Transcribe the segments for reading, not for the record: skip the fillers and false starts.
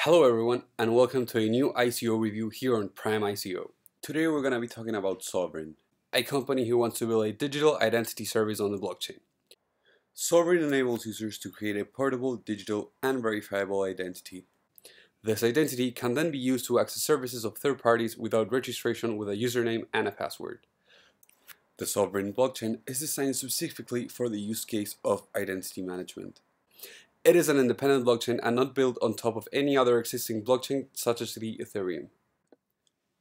Hello everyone and welcome to a new ICO review here on PrimeICO. Today we're going to be talking about Sovrin, a company who wants to build a digital identity service on the blockchain. Sovrin enables users to create a portable, digital, and verifiable identity. This identity can then be used to access services of third parties without registration with a username and a password. The Sovrin blockchain is designed specifically for the use case of identity management. It is an independent blockchain and not built on top of any other existing blockchain such as the Ethereum.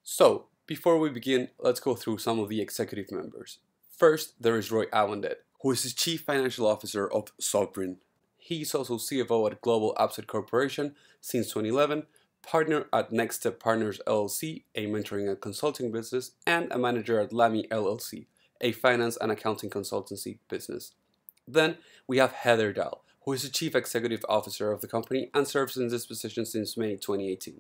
So, before we begin, let's go through some of the executive members. First, there is Roy Awandet, who is the Chief Financial Officer of Sovrin. He is also CFO at Global Upset Corporation since 2011, partner at Next Step Partners LLC, a mentoring and consulting business, and a manager at Lamy LLC, a finance and accounting consultancy business. Then, we have Heather Dahl, who is the Chief Executive Officer of the company and serves in this position since May 2018.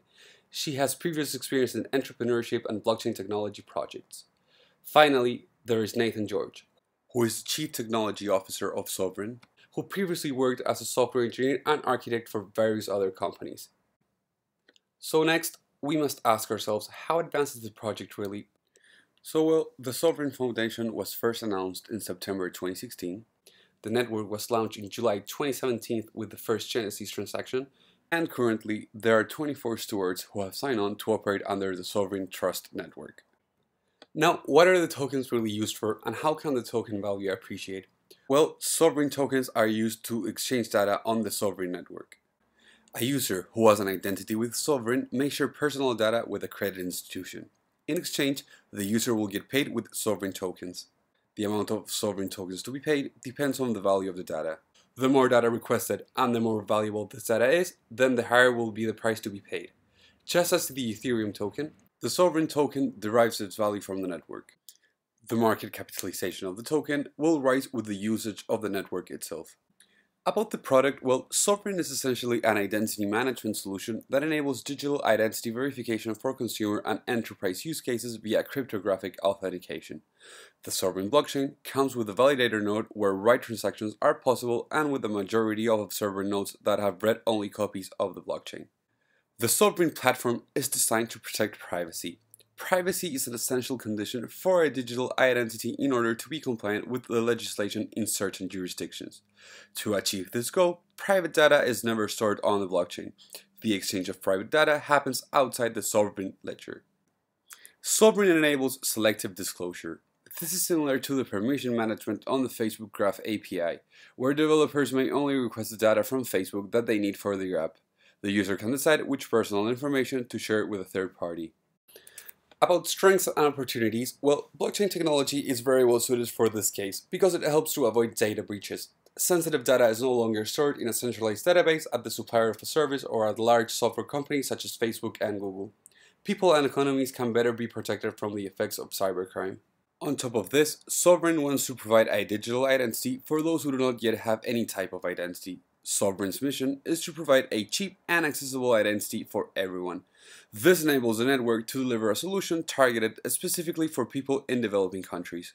She has previous experience in entrepreneurship and blockchain technology projects. Finally, there is Nathan George, who is the Chief Technology Officer of Sovrin, who previously worked as a software engineer and architect for various other companies. So next, we must ask ourselves, how advanced is the project really? The Sovrin Foundation was first announced in September 2016. The network was launched in July 2017 with the first Genesis transaction, and currently there are 24 stewards who have signed on to operate under the Sovrin Trust Network. Now, what are the tokens really used for, and how can the token value appreciate? Well, Sovrin tokens are used to exchange data on the Sovrin network. A user who has an identity with Sovrin may share personal data with a credit institution. In exchange, the user will get paid with Sovrin tokens. The amount of Sovrin tokens to be paid depends on the value of the data. The more data requested and the more valuable this data is, then the higher will be the price to be paid. Just as the Ethereum token, the Sovrin token derives its value from the network. The market capitalization of the token will rise with the usage of the network itself. About the product, well, Sovrin is essentially an identity management solution that enables digital identity verification for consumer and enterprise use cases via cryptographic authentication. The Sovrin blockchain comes with a validator node where write transactions are possible and with the majority of observer nodes that have read-only copies of the blockchain. The Sovrin platform is designed to protect privacy. Privacy is an essential condition for a digital identity in order to be compliant with the legislation in certain jurisdictions. To achieve this goal, private data is never stored on the blockchain. The exchange of private data happens outside the Sovrin ledger. Sovrin enables selective disclosure. This is similar to the permission management on the Facebook Graph API, where developers may only request the data from Facebook that they need for their app. The user can decide which personal information to share with a third party. About strengths and opportunities, well, blockchain technology is very well suited for this case because it helps to avoid data breaches. Sensitive data is no longer stored in a centralized database at the supplier of a service or at large software companies such as Facebook and Google. People and economies can better be protected from the effects of cybercrime. On top of this, Sovrin wants to provide a digital identity for those who do not yet have any type of identity. Sovrin's mission is to provide a cheap and accessible identity for everyone. This enables the network to deliver a solution targeted specifically for people in developing countries.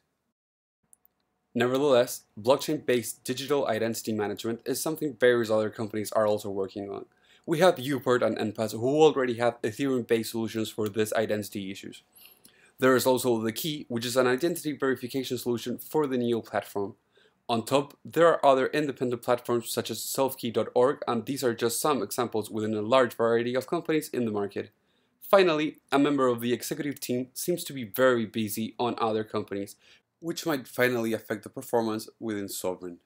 Nevertheless, blockchain-based digital identity management is something various other companies are also working on. We have Uport and NPAS who already have Ethereum-based solutions for these identity issues. There is also the Key, which is an identity verification solution for the Neo platform. On top, there are other independent platforms such as selfkey.org, and these are just some examples within a large variety of companies in the market. Finally, a member of the executive team seems to be very busy on other companies, which might finally affect the performance within Sovrin.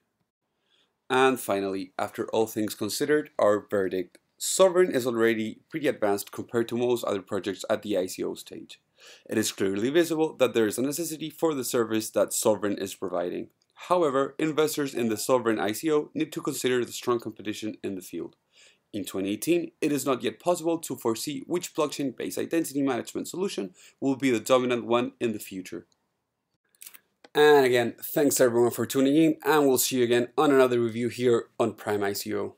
And finally, after all things considered, our verdict. Sovrin is already pretty advanced compared to most other projects at the ICO stage. It is clearly visible that there is a necessity for the service that Sovrin is providing. However, investors in the Sovrin ICO need to consider the strong competition in the field. In 2018, it is not yet possible to foresee which blockchain-based identity management solution will be the dominant one in the future. And again, thanks everyone for tuning in, and we'll see you again on another review here on PrimeICO.